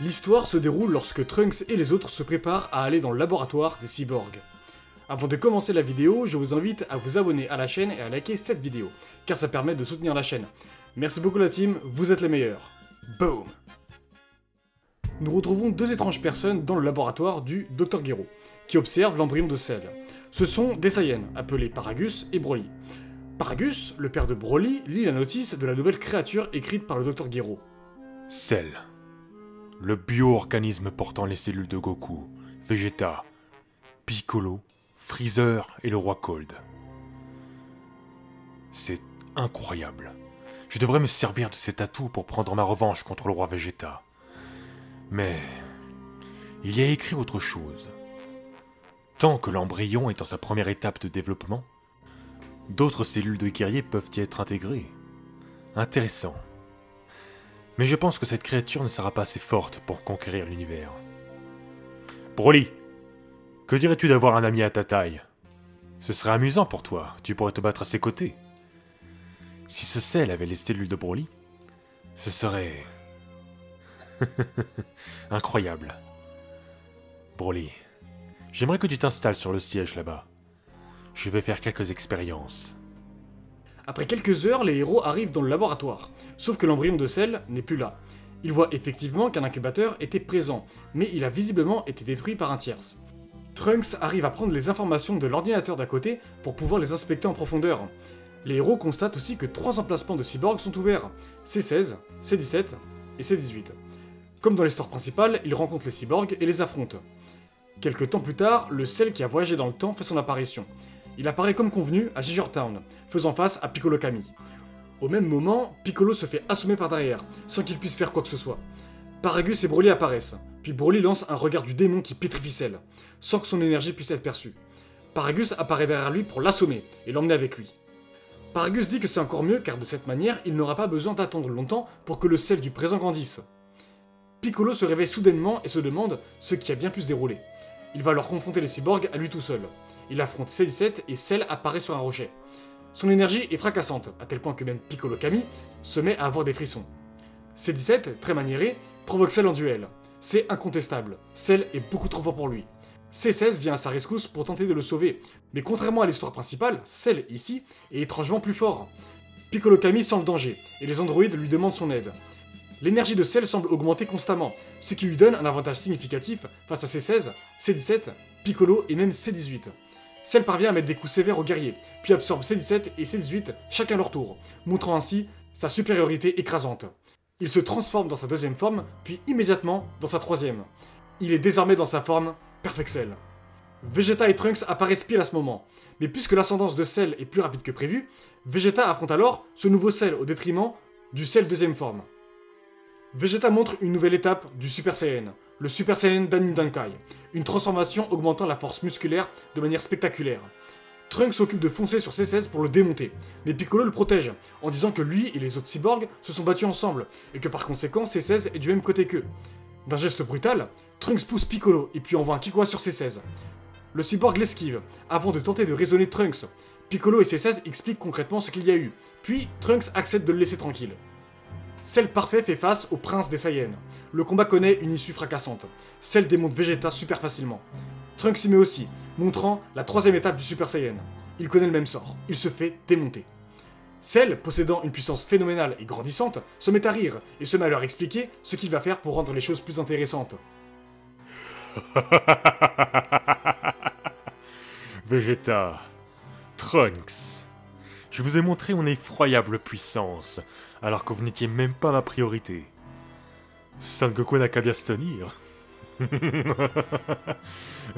L'histoire se déroule lorsque Trunks et les autres se préparent à aller dans le laboratoire des cyborgs. Avant de commencer la vidéo, je vous invite à vous abonner à la chaîne et à liker cette vidéo, car ça permet de soutenir la chaîne. Merci beaucoup la team, vous êtes les meilleurs. Boom! Nous retrouvons deux étranges personnes dans le laboratoire du Dr Gero, qui observent l'embryon de Cell. Ce sont des Saiyans, appelés Paragus et Broly. Paragus, le père de Broly, lit la notice de la nouvelle créature écrite par le Dr Gero. Cell. Le bio-organisme portant les cellules de Goku, Vegeta, Piccolo, Freezer et le roi Cold. C'est incroyable. Je devrais me servir de cet atout pour prendre ma revanche contre le roi Vegeta. Mais il y a écrit autre chose. Tant que l'embryon est dans sa première étape de développement, d'autres cellules de guerrier peuvent y être intégrées. Intéressant. Mais je pense que cette créature ne sera pas assez forte pour conquérir l'univers. Broly, que dirais-tu d'avoir un ami à ta taille? Ce serait amusant pour toi, tu pourrais te battre à ses côtés. Si ce Cell avait les cellules de Broly, ce serait... incroyable. Broly, j'aimerais que tu t'installes sur le siège là-bas. Je vais faire quelques expériences. Après quelques heures, les héros arrivent dans le laboratoire, sauf que l'embryon de Cell n'est plus là. Ils voient effectivement qu'un incubateur était présent, mais il a visiblement été détruit par un tierce. Trunks arrive à prendre les informations de l'ordinateur d'à côté pour pouvoir les inspecter en profondeur. Les héros constatent aussi que 3 emplacements de cyborgs sont ouverts, C16, C17 et C18. Comme dans l'histoire principale, ils rencontrent les cyborgs et les affrontent. Quelques temps plus tard, le Cell qui a voyagé dans le temps fait son apparition. Il apparaît comme convenu à Ginger Town, faisant face à Piccolo Kami. Au même moment, Piccolo se fait assommer par derrière, sans qu'il puisse faire quoi que ce soit. Paragus et Broly apparaissent, puis Broly lance un regard du démon qui pétrifie Cell, sans que son énergie puisse être perçue. Paragus apparaît derrière lui pour l'assommer et l'emmener avec lui. Paragus dit que c'est encore mieux car de cette manière, il n'aura pas besoin d'attendre longtemps pour que le Cell du présent grandisse. Piccolo se réveille soudainement et se demande ce qui a bien pu se dérouler. Il va alors confronter les cyborgs à lui tout seul. Il affronte C17 et Cell apparaît sur un rocher. Son énergie est fracassante, à tel point que même Piccolo Kami se met à avoir des frissons. C17, très maniéré, provoque Cell en duel. C'est incontestable, Cell est beaucoup trop fort pour lui. C16 vient à sa rescousse pour tenter de le sauver, mais contrairement à l'histoire principale, Cell, ici, est étrangement plus fort. Piccolo Kami sent le danger, et les androïdes lui demandent son aide. L'énergie de Cell semble augmenter constamment, ce qui lui donne un avantage significatif face à C16, C17, Piccolo et même C18. Cell parvient à mettre des coups sévères aux guerriers, puis absorbe C17 et C18 chacun leur tour, montrant ainsi sa supériorité écrasante. Il se transforme dans sa deuxième forme, puis immédiatement dans sa troisième. Il est désormais dans sa forme Perfect Cell. Vegeta et Trunks apparaissent pile à ce moment, mais puisque l'ascendance de Cell est plus rapide que prévu, Vegeta affronte alors ce nouveau Cell au détriment du Cell deuxième forme. Vegeta montre une nouvelle étape du Super Saiyan, le Super Saiyan Dainin Dankai, une transformation augmentant la force musculaire de manière spectaculaire. Trunks s'occupe de foncer sur C16 pour le démonter, mais Piccolo le protège, en disant que lui et les autres cyborgs se sont battus ensemble, et que par conséquent C16 est du même côté qu'eux. D'un geste brutal, Trunks pousse Piccolo et puis envoie un Kikoa sur C16. Le cyborg l'esquive, avant de tenter de raisonner Trunks. Piccolo et C16 expliquent concrètement ce qu'il y a eu, puis Trunks accepte de le laisser tranquille. Cell parfait fait face au prince des Saiyans. Le combat connaît une issue fracassante. Cell démonte Vegeta super facilement. Trunks s'y met aussi, montrant la troisième étape du Super Saiyan. Il connaît le même sort, il se fait démonter. Cell, possédant une puissance phénoménale et grandissante, se met à rire et se met à leur expliquer ce qu'il va faire pour rendre les choses plus intéressantes. Vegeta, Trunks, je vous ai montré mon effroyable puissance, alors que vous n'étiez même pas ma priorité. Son Goku n'a qu'à bien se tenir.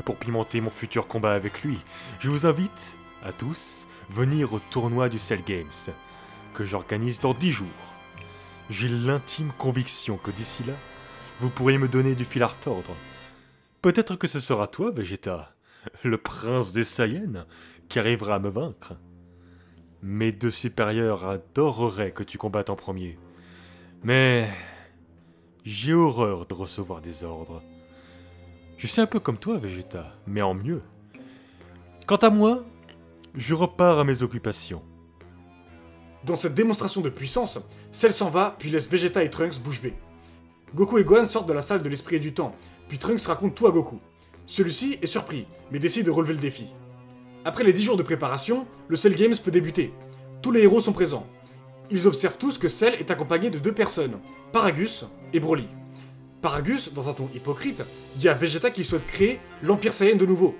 Pour pimenter mon futur combat avec lui, je vous invite à tous venir au tournoi du Cell Games, que j'organise dans 10 jours. J'ai l'intime conviction que d'ici là, vous pourriez me donner du fil à retordre. Peut-être que ce sera toi, Vegeta, le prince des Saiyans, qui arrivera à me vaincre. Mes deux supérieurs adoreraient que tu combattes en premier. Mais j'ai horreur de recevoir des ordres. Je suis un peu comme toi, Vegeta, mais en mieux. Quant à moi, je repars à mes occupations. Dans cette démonstration de puissance, Cell s'en va puis laisse Vegeta et Trunks bouche bée. Goku et Gohan sortent de la salle de l'esprit et du temps, puis Trunks raconte tout à Goku. Celui-ci est surpris, mais décide de relever le défi. Après les 10 jours de préparation, le Cell Games peut débuter. Tous les héros sont présents. Ils observent tous que Cell est accompagné de 2 personnes, Paragus et Broly. Paragus, dans un ton hypocrite, dit à Vegeta qu'il souhaite créer l'Empire Saiyan de nouveau.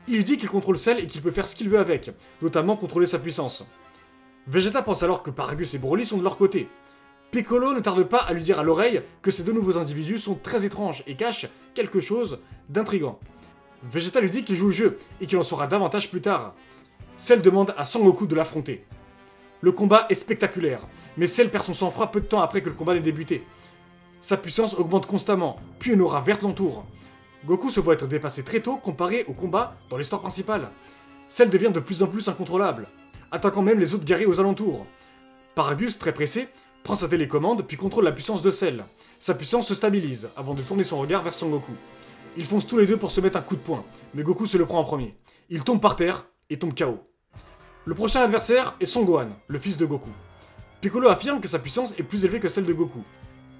Il lui dit qu'il contrôle Cell et qu'il peut faire ce qu'il veut avec, notamment contrôler sa puissance. Vegeta pense alors que Paragus et Broly sont de leur côté. Piccolo ne tarde pas à lui dire à l'oreille que ces 2 nouveaux individus sont très étranges et cachent quelque chose d'intrigant. Vegeta lui dit qu'il joue au jeu et qu'il en saura davantage plus tard. Cell demande à Sangoku de l'affronter. Le combat est spectaculaire, mais Cell perd son sang-froid peu de temps après que le combat n'ait débuté. Sa puissance augmente constamment, puis une aura verte l'entoure. Goku se voit être dépassé très tôt comparé au combat dans l'histoire principale. Cell devient de plus en plus incontrôlable, attaquant même les autres guerriers aux alentours. Paragus, très pressé, prend sa télécommande puis contrôle la puissance de Cell. Sa puissance se stabilise avant de tourner son regard vers Sangoku. Ils foncent tous les deux pour se mettre un coup de poing, mais Goku se le prend en premier. Il tombe par terre et tombe KO. Le prochain adversaire est Son Gohan, le fils de Goku. Piccolo affirme que sa puissance est plus élevée que celle de Goku.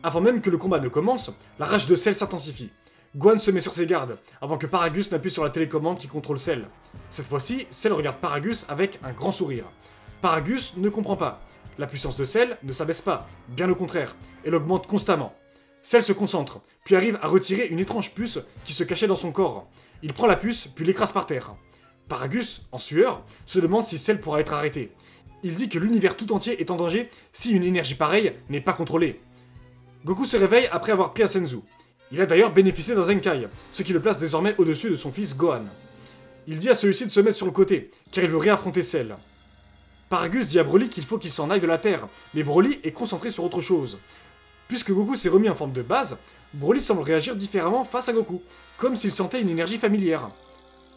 Avant même que le combat ne commence, la rage de Cell s'intensifie. Gohan se met sur ses gardes, avant que Paragus n'appuie sur la télécommande qui contrôle Cell. Cette fois-ci, Cell regarde Paragus avec un grand sourire. Paragus ne comprend pas. La puissance de Cell ne s'abaisse pas, bien au contraire, elle augmente constamment. Cell se concentre, puis arrive à retirer une étrange puce qui se cachait dans son corps. Il prend la puce, puis l'écrase par terre. Paragus, en sueur, se demande si Cell pourra être arrêté. Il dit que l'univers tout entier est en danger si une énergie pareille n'est pas contrôlée. Goku se réveille après avoir pris un Senzu. Il a d'ailleurs bénéficié d'un Zenkai, ce qui le place désormais au-dessus de son fils Gohan. Il dit à celui-ci de se mettre sur le côté, car il veut réaffronter Cell. Paragus dit à Broly qu'il faut qu'il s'en aille de la Terre, mais Broly est concentré sur autre chose. Puisque Goku s'est remis en forme de base, Broly semble réagir différemment face à Goku, comme s'il sentait une énergie familière.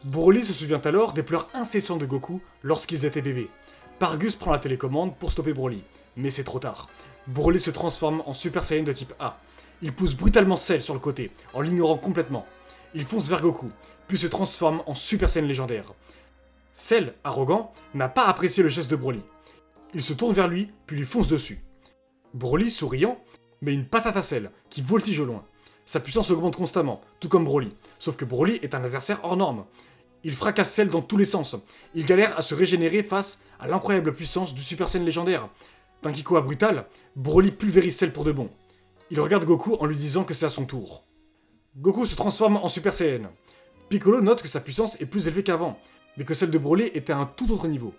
Broly se souvient alors des pleurs incessants de Goku lorsqu'ils étaient bébés. Paragus prend la télécommande pour stopper Broly, mais c'est trop tard. Broly se transforme en Super Saiyan de type A. Il pousse brutalement Cell sur le côté, en l'ignorant complètement. Il fonce vers Goku, puis se transforme en Super Saiyan légendaire. Cell, arrogant, n'a pas apprécié le geste de Broly. Il se tourne vers lui, puis lui fonce dessus. Broly, souriant, met une patate à Cell, qui voltige au loin. Sa puissance augmente constamment, tout comme Broly, sauf que Broly est un adversaire hors norme. Il fracasse Cell dans tous les sens. Il galère à se régénérer face à l'incroyable puissance du Super Saiyan légendaire. D'un Kikoa brutal, Broly pulvérise Cell pour de bon. Il regarde Goku en lui disant que c'est à son tour. Goku se transforme en Super Saiyan. Piccolo note que sa puissance est plus élevée qu'avant, mais que celle de Broly était à un tout autre niveau.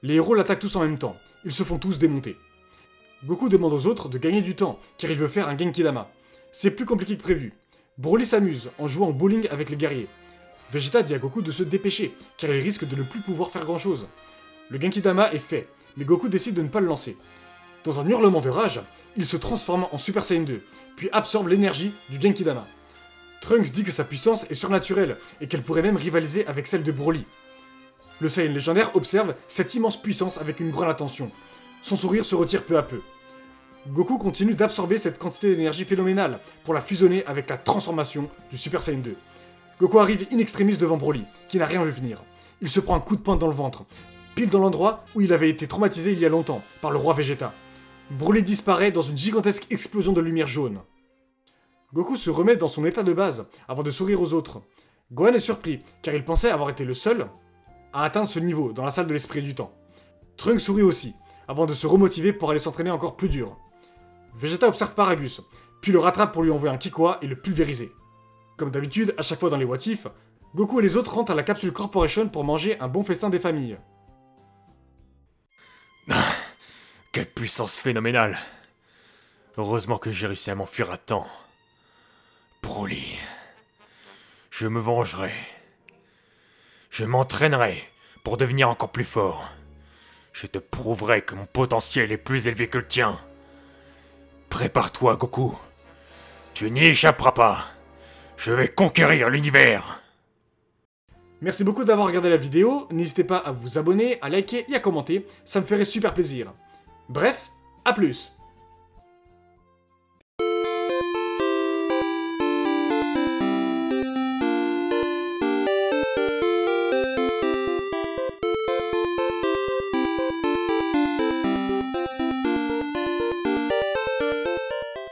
Les héros l'attaquent tous en même temps. Ils se font tous démonter. Goku demande aux autres de gagner du temps, car il veut faire un Genkidama. C'est plus compliqué que prévu. Broly s'amuse en jouant au bowling avec les guerriers. Vegeta dit à Goku de se dépêcher, car il risque de ne plus pouvoir faire grand chose. Le Genkidama est fait, mais Goku décide de ne pas le lancer. Dans un hurlement de rage, il se transforme en Super Saiyan 2, puis absorbe l'énergie du Genkidama. Trunks dit que sa puissance est surnaturelle, et qu'elle pourrait même rivaliser avec celle de Broly. Le Saiyan légendaire observe cette immense puissance avec une grande attention. Son sourire se retire peu à peu. Goku continue d'absorber cette quantité d'énergie phénoménale pour la fusionner avec la transformation du Super Saiyan 2. Goku arrive in extremis devant Broly, qui n'a rien vu venir. Il se prend un coup de poing dans le ventre, pile dans l'endroit où il avait été traumatisé il y a longtemps, par le roi Vegeta. Broly disparaît dans une gigantesque explosion de lumière jaune. Goku se remet dans son état de base, avant de sourire aux autres. Gohan est surpris, car il pensait avoir été le seul à atteindre ce niveau dans la salle de l'esprit et du temps. Trunks sourit aussi, avant de se remotiver pour aller s'entraîner encore plus dur. Vegeta observe Paragus, puis le rattrape pour lui envoyer un Kikoa et le pulvériser. Comme d'habitude, à chaque fois dans les What If, Goku et les autres rentrent à la Capsule Corporation pour manger un bon festin des familles. Quelle puissance phénoménale! Heureusement que j'ai réussi à m'enfuir à temps. Broly, je me vengerai. Je m'entraînerai pour devenir encore plus fort. Je te prouverai que mon potentiel est plus élevé que le tien. Prépare-toi, Goku. Tu n'y échapperas pas. Je vais conquérir l'univers. Merci beaucoup d'avoir regardé la vidéo, n'hésitez pas à vous abonner, à liker et à commenter, ça me ferait super plaisir. Bref, à plus!